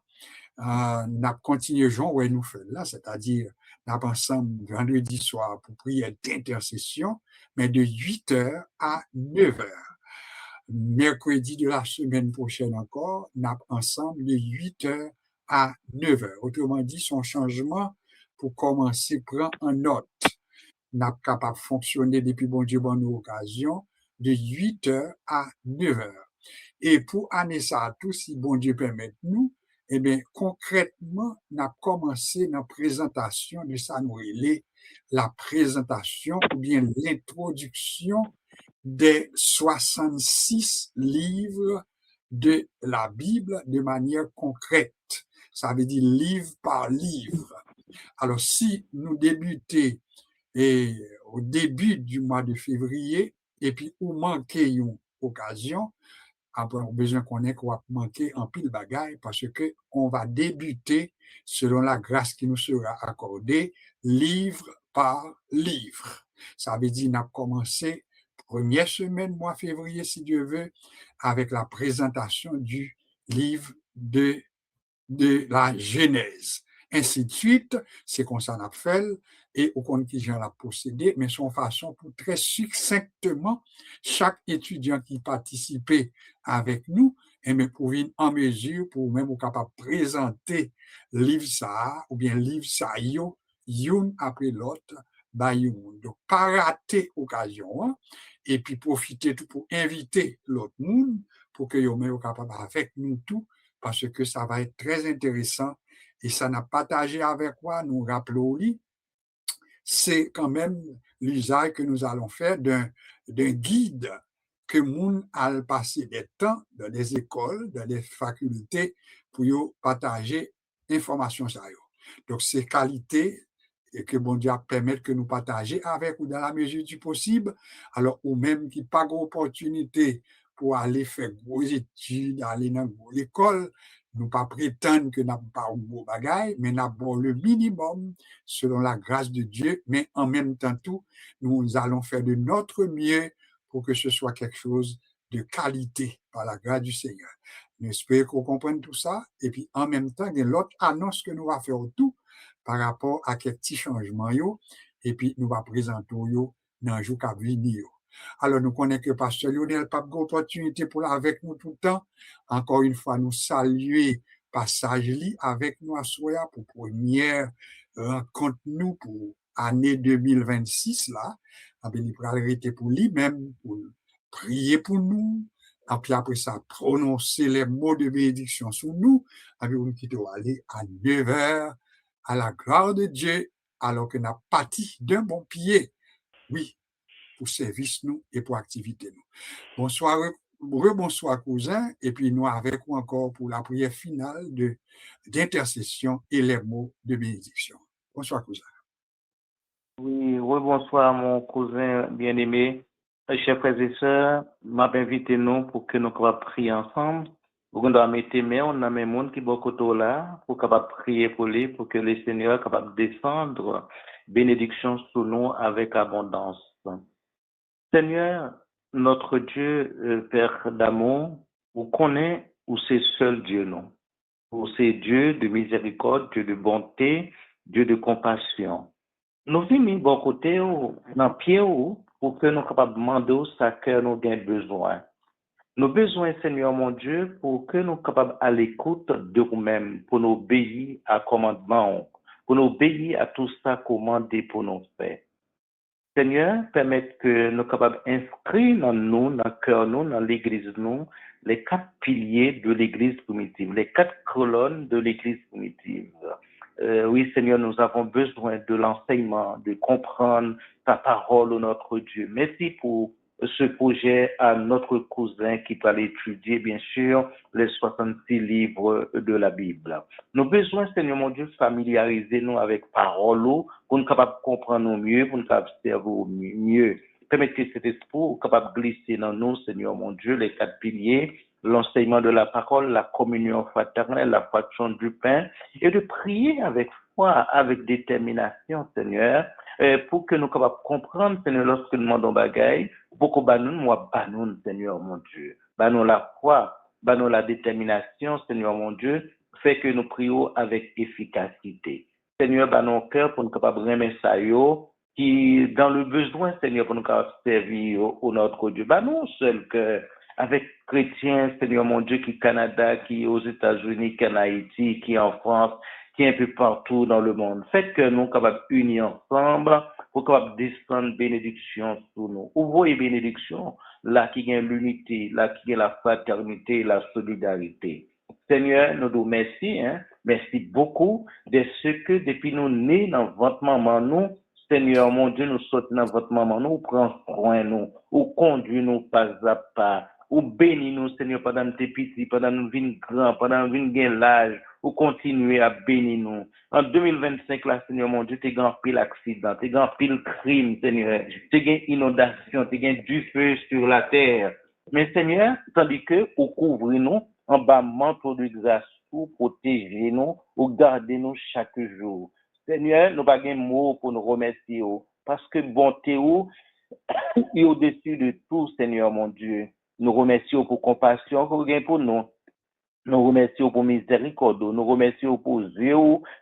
n'a continué Jean où nous fait là, c'est-à-dire n'a ensemble vendredi soir pour prière d'intercession, mais de 8h à 9h. Mercredi de la semaine prochaine encore, n'a ensemble de 8h à 9h. Autrement dit, son changement pour commencer prend en note. N'a capable de fonctionner depuis bon Dieu bonne occasion de 8h à 9h. Et pour année ça tout, si bon Dieu permet nous, eh bien, concrètement, on a commencé la présentation de ça, nous relais, la présentation ou bien l'introduction des 66 livres de la Bible de manière concrète. Ça veut dire livre par livre. Alors, si nous débutons au début du mois de février, et puis ou manquer une occasion, après on a besoin qu'on ait qu'on va manquer en pile bagaille parce que on va débuter selon la grâce qui nous sera accordée, livre par livre. Ça veut dire qu'on a commencé première semaine, mois février, si Dieu veut, avec la présentation du livre de la Genèse. Ainsi de suite, c'est comme ça qu'on a fait, et au compte qui j'en a procédé, mais son façon pour très succinctement, chaque étudiant qui participait avec nous, et me pour être en mesure, pour même capable de présenter livre ça, ou bien livre ça, yon après l'autre, bah yon. Donc, pas rater l'occasion, hein, et puis profiter tout pour inviter l'autre monde, pour que yon même capable avec nous tout, parce que ça va être très intéressant et ça n'a partagé avec moi, nous rappelons, c'est quand même l'usage que nous allons faire d'un guide que moun a passé des temps dans des écoles, dans des facultés pour partager information ça. Donc, c'est qualité et que bon Dieu permettre que nous partager avec ou dans la mesure du possible. Alors, ou même qui pas d'opportunité pour aller faire gros études, aller dans l'école, nous pas prétendre que nous n'avons pas un beau bagage, mais nous avons le minimum selon la grâce de Dieu, mais en même temps tout, nous allons faire de notre mieux pour que ce soit quelque chose de qualité par la grâce du Seigneur. Nous espérons qu'on comprenne tout ça, et puis en même temps, il y a l'autre annonce que nous va faire tout par rapport à quelques petits changements, et puis nous va présenter dans le jour qui venir. Alors, nous connaissons que Pasteur Lionel n'a pas d'opportunité pour avec nous tout le temps. Encore une fois, nous saluer passage avec nous à Soya pour première rencontre nous pour année 2026 là. Il va arrêter pour lui-même, pour prier pour nous. Et puis après ça, prononcer les mots de bénédiction sur nous. Et puis on quitte aller à 9h à la gloire de Dieu, alors que nous avons parti d'un bon pied. Oui, pour service nous et pour activité nous. Bonsoir, bonsoir cousin, et puis nous avec vous encore pour la prière finale d'intercession et les mots de bénédiction. Bonsoir cousin. Oui, bonsoir mon cousin bien-aimé. Chers frères et sœurs, m'a invité nous pour que nous puissions prier ensemble. Vous doit mettre main, on a même monde qui beaucoup là pour capable prier pour lui, pour que le Seigneur capable descendre bénédiction sur nous avec abondance. Seigneur, notre Dieu, Père d'amour, vous connaissez où c'est seul Dieu, non? Où c'est Dieu de miséricorde, Dieu de bonté, Dieu de compassion. Nous venons bon côté, dans pied, pour que nous capables de demander ce que nous avons besoin. Nous besoin, Seigneur mon Dieu, pour que nous capables à l'écoute de nous-mêmes, pour nous obéir à commandement, pour nous obéir à tout ça commandé pour nous faire. Seigneur, permettre que nous capables d'inscrire dans nous, dans le cœur nous, dans l'église nous, les 4 piliers de l'église primitive, les 4 colonnes de l'église primitive. Oui, Seigneur, nous avons besoin de l'enseignement, de comprendre ta parole, notre Dieu. Merci pour ce projet à notre cousin qui va étudier, bien sûr, les 66 livres de la Bible. Nous avons besoin, Seigneur mon Dieu, familiariser nous avec parole pour nous capables de comprendre mieux, pour nous capables de servir mieux. Permettez que cet esprit soit capable de glisser dans nous, Seigneur mon Dieu, les 4 piliers, l'enseignement de la parole, la communion fraternelle, la fraction du pain, et de prier avec foi, avec détermination, Seigneur, pour que nous capables de comprendre, Seigneur, lorsque nous demandons bagaille, pour que nous, Seigneur mon Dieu, nous la foi, nous la détermination, Seigneur mon Dieu, fait que nous prions avec efficacité. Seigneur, nos cœurs pour nous capables de remettre ça, qui, dans le besoin, Seigneur, pour nous capables de servir au notre Dieu. Nous, seul cœur, avec chrétiens, Seigneur mon Dieu, qui est au Canada, qui est aux États-Unis, qui est en Haïti, qui est en France, qui est un peu partout dans le monde. Faites que nous capables d'unir ensemble pour capables descendre bénédiction sur nous. Ouvrez bénédiction, là qui gagne l'unité, là qui gagne la fraternité, la solidarité. Seigneur, nous vous remercions, merci beaucoup de ce que depuis nous nés dans votre maman, nous, Seigneur mon Dieu, nous sautons dans votre maman, nous prenons soin nous, ou conduit nous pas à pas, ou bénis nous, Seigneur, pendant nous petits, pendant nous vînes grands, pendant nous vînes gain l'âge, ou continuer à bénir nous. En 2025, là, Seigneur mon Dieu, t'es grand pile accident, t'es grand pile crime, Seigneur, t'es gain inondation, t'es gain du feu sur la terre. Mais Seigneur, tandis que, ou couvrir nous, en bas manteau de grâce, ou protéger nous, ou garder nous chaque jour. Seigneur, nous n'avons pas de mots pour nous remercier, parce que bonté est au-dessus de tout, Seigneur mon Dieu. Nous remercions pour compassion que vous avez pour nous. Nous remercions pour miséricorde, nous remercions pour Dieu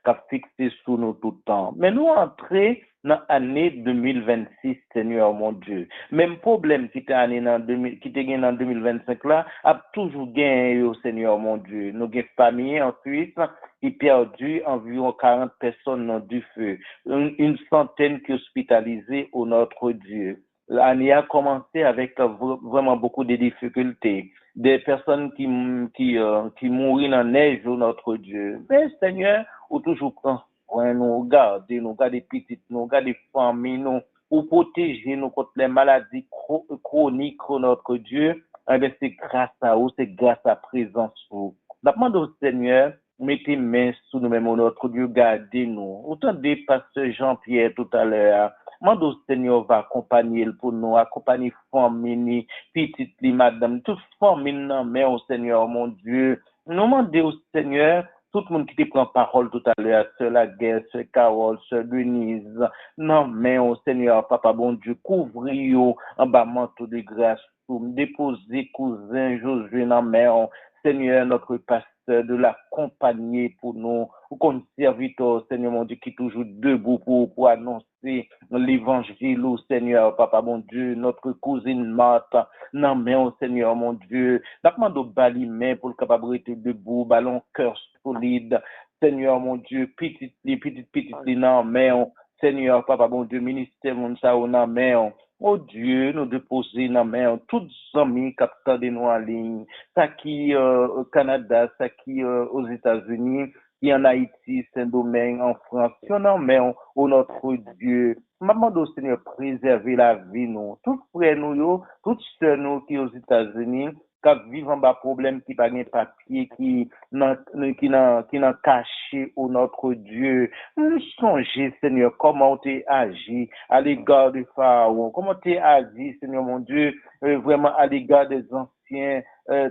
qui a fixé sur nous tout le temps. Mais nous entrons dans l'année 2026, Seigneur mon Dieu. Même problème qui était en 2025 là, a toujours gagné, Seigneur mon Dieu. Nous avons une famille en Suisse qui a perdu environ 40 personnes du feu, une centaine qui est hospitalisée au notre Dieu. L'année a commencé avec vraiment beaucoup de difficultés. Des personnes qui mourent dans la neige, notre Dieu. Mais Seigneur, ou toujours prend soin nous, garder petites, nous garder familles, nous, ou protéger nous contre les maladies chroniques, notre Dieu. Eh bien, c'est grâce à vous, c'est grâce à la présence de vous. La demande au Seigneur, mettez main sous nous-mêmes, notre Dieu, gardez-nous. Autant des pasteurs Jean-Pierre tout à l'heure. Mando Seigneur va accompagner pour nous, accompagner famille, petite madame, toute famille, mais au Seigneur, mon Dieu. Nous demandons au Seigneur, tout le monde qui te prend parole tout à l'heure, sur la guerre, sur Carole, sur Denise, non, mais au Seigneur, Papa, bon Dieu, couvre-yo en bas manteau de grâce, pour me déposer, cousin Josué, non, mais Seigneur, notre pasteur, de l'accompagner pour nous, ou comme serviteur, Seigneur mon Dieu, qui est toujours debout pour annoncer l'évangile, au Seigneur, Papa mon Dieu, notre cousine Marthe, non, mais au Seigneur mon Dieu, la demande au balimé pour le capabilité debout, ballon cœur solide, Seigneur mon Dieu, petit, non, mais Seigneur, Papa mon Dieu, ministère mon ça, non, mais oh Dieu, nous déposer dans main toutes les amis qui attendent nous en ligne, ça qui au Canada, ça qui aux États-Unis, qui en Haïti, Saint-Domingue, en France, qui en main au notre Dieu. Maman do Seigneur, préserver la vie nous. Tous frères nous, toutes sœurs nous qui aux États-Unis, qui vivent en bas problème, qui pas de papier, qui n'ont caché au notre Dieu. Nous songez, Seigneur, comment tu agi à l'égard du Pharaon, comment tu agi, Seigneur mon Dieu, vraiment à l'égard des anciens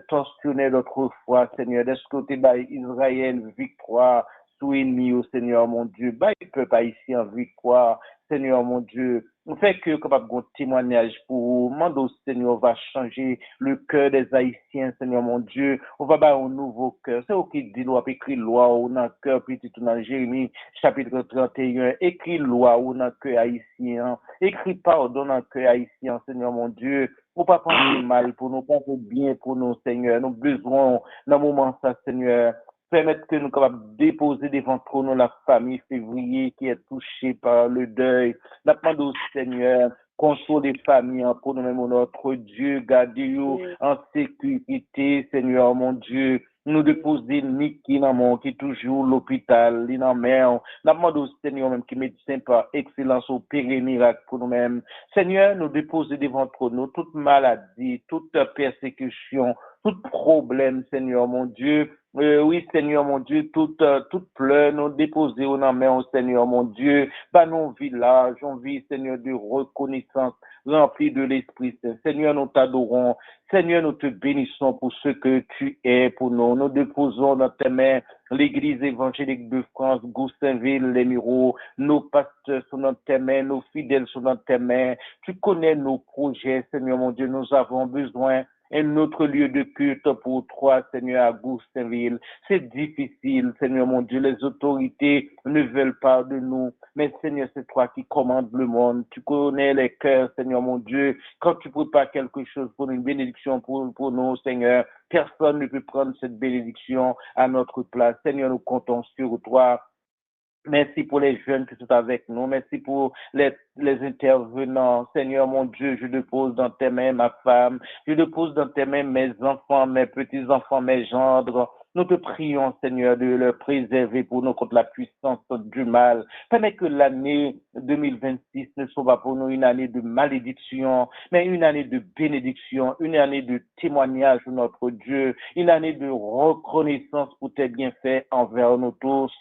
tortionnaires d'autrefois, Seigneur, de ce côté Israël, victoire, sous ennemi, au Seigneur mon Dieu, il peut pas ici en victoire, Seigneur mon Dieu. On fait que capable de témoignage pour vous. Mando Seigneur va changer le cœur des Haïtiens, Seigneur mon Dieu. On va avoir un nouveau cœur. C'est vous qui dit loi, écrit loi ou dans le cœur petit dans Jérémie chapitre 31. Écrit loi ou dans le cœur haïtien. Écrit pardon dans le cœur haïtien, Seigneur mon Dieu. Ou pas penser mal pour nous, penser bien pour nous, Seigneur. Nous besoin dans le moment ça, Seigneur. Permettre que nous capables déposer devant nous la famille février qui est touchée par le deuil. La demande au Seigneur, console les familles pour nous-mêmes, notre Dieu, gardez-nous en sécurité, Seigneur, mon Dieu. nous déposons Nick qui dans mon, qui toujours l'hôpital, il en mer. Nous demandons au Seigneur même qui médecin par excellence opérer miracle pour nous-mêmes. Seigneur, nous déposons devant nous toute maladie, toute persécution, tout problème, Seigneur mon Dieu. Oui, Seigneur mon Dieu, toute pleurs, nous déposer au nom, Seigneur mon Dieu, par nos villages, on vit, Seigneur, de reconnaissance, rempli de l'Esprit Saint. Seigneur, nous t'adorons. Seigneur, nous te bénissons pour ce que tu es pour nous. Nous déposons dans tes mains l'Église évangélique de France, Goussainville, les Mureaux, nos pasteurs sont dans tes mains, nos fidèles sont dans tes mains. Tu connais nos projets, Seigneur mon Dieu, nous avons besoin un autre lieu de culte pour toi, Seigneur, à Goussainville. C'est difficile, Seigneur mon Dieu. Les autorités ne veulent pas de nous. Mais Seigneur, c'est toi qui commandes le monde. Tu connais les cœurs, Seigneur mon Dieu. Quand tu prépares quelque chose pour une bénédiction pour nous, Seigneur, personne ne peut prendre cette bénédiction à notre place. Seigneur, nous comptons sur toi. Merci pour les jeunes qui sont avec nous. Merci pour les intervenants. Seigneur, mon Dieu, je dépose dans tes mains ma femme. Je dépose dans tes mains mes enfants, mes petits-enfants, mes gendres. Nous te prions, Seigneur, de le préserver pour nous contre la puissance du mal. Permets que l'année 2026 ne soit pas pour nous une année de malédiction, mais une année de bénédiction, une année de témoignage de notre Dieu, une année de reconnaissance pour tes bienfaits envers nous tous.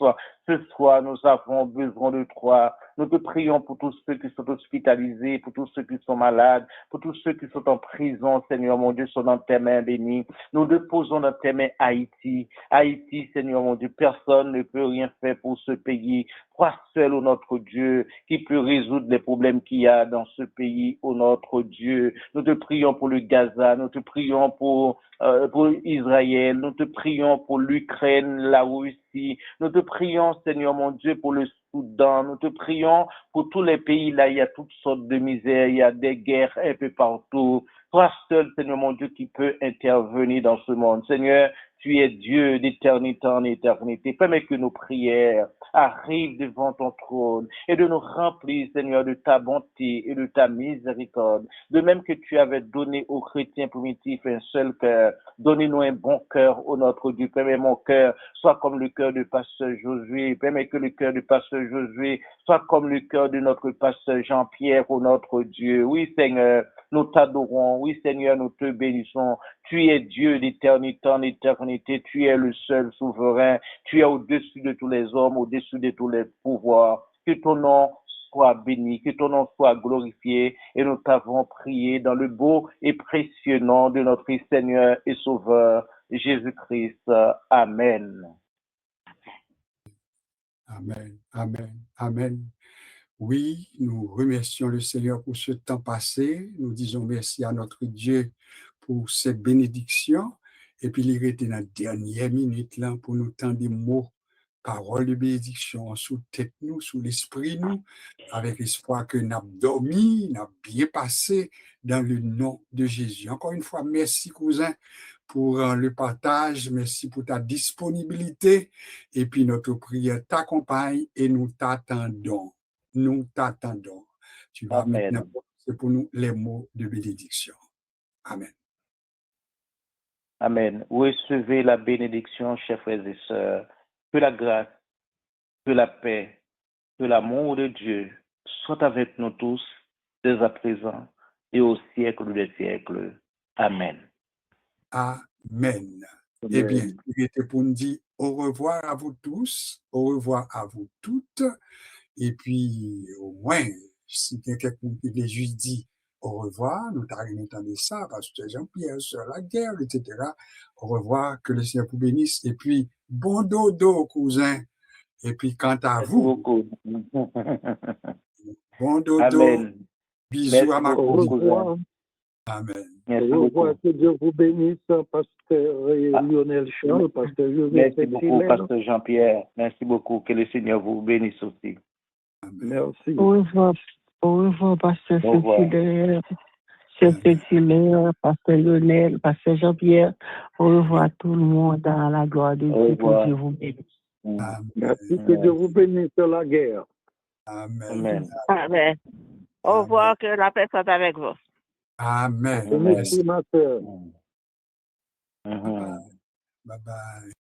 Ce soir, nous avons besoin de toi. Nous te prions pour tous ceux qui sont hospitalisés, pour tous ceux qui sont malades, pour tous ceux qui sont en prison, Seigneur mon Dieu, sont dans tes mains bénies. Nous déposons dans tes mains Haïti. Haïti, Seigneur mon Dieu, personne ne peut rien faire pour ce pays. Toi seul, ô notre Dieu, qui peut résoudre les problèmes qu'il y a dans ce pays, ô notre Dieu. Nous te prions pour le Gaza, nous te prions pour Israël, nous te prions pour l'Ukraine, la Russie, nous te prions, Seigneur mon Dieu, pour le Soudan, nous te prions pour tous les pays là, il y a toutes sortes de misères, il y a des guerres un peu partout. Toi seul, Seigneur mon Dieu, qui peut intervenir dans ce monde. Seigneur, tu es Dieu d'éternité en éternité. Permets que nos prières arrivent devant ton trône et de nous remplir, Seigneur, de ta bonté et de ta miséricorde. De même que tu avais donné aux chrétiens primitifs un seul cœur, donnez-nous un bon cœur, ô notre Dieu. Permets mon cœur soit comme le cœur du pasteur Josué. Permets que le cœur du pasteur Josué soit comme le cœur de notre pasteur Jean-Pierre, ô notre Dieu. Oui, Seigneur, nous t'adorons. Oui, Seigneur, nous te bénissons. Tu es Dieu d'éternité en éternité. Tu es le seul souverain. Tu es au-dessus de tous les hommes, au-dessus de tous les pouvoirs. Que ton nom soit béni, que ton nom soit glorifié. Et nous t'avons prié dans le beau et précieux nom de notre Seigneur et Sauveur, Jésus-Christ. Amen. Amen, amen, amen. Oui, nous remercions le Seigneur pour ce temps passé. Nous disons merci à notre Dieu pour ses bénédictions. Et puis, il était dans la dernière minute là pour nous tendre des mots, paroles de bénédiction sous tête nous, sous l'esprit nous, avec l'espoir que nous avons dormi, nous avons bien passé dans le nom de Jésus. Encore une fois, merci cousin pour le partage, merci pour ta disponibilité. Et puis, notre prière t'accompagne et nous t'attendons. Nous t'attendons. Tu vas Amen. maintenant c'est pour nous les mots de bénédiction. Amen. Amen. Recevez la bénédiction, chers frères et sœurs. Que la grâce, que la paix, que l'amour de Dieu soit avec nous tous, dès à présent et au siècle des siècles. Amen. Amen. Eh bien, il était pour nous dire au revoir à vous tous, au revoir à vous toutes. Et puis, au moins, si quelqu'un qui les juste dit au revoir, nous t'arrivons d'entendre ça, parce que Jean-Pierre sur la guerre, etc. Au revoir, que le Seigneur vous bénisse. Et puis, bon dodo, cousin. Et puis, quant à Merci vous, beaucoup. bon dodo, Amen. bisous Merci à ma beaucoup, cousine. cousin. Amen. Merci Au revoir, beaucoup. que Dieu vous bénisse, pasteur Lionel Charles, pasteur Merci beaucoup, pasteur Jean-Pierre. Merci beaucoup. Que le Seigneur vous bénisse aussi. Merci. Au revoir, pasteur Au revoir. Fétilaire, chef Fétilaire, pasteur Lionel, pasteur Jean-Pierre. Au revoir à tout le monde dans la gloire de Au Dieu. Que revoir. Dieu vous bénisse. Amen. Merci, que Dieu vous bénisse sur la guerre. Amen. Amen. Amen. Au revoir, que la paix soit avec vous. Amen. Amen. Merci, ma soeur. Mhm. Bye. Bye bye.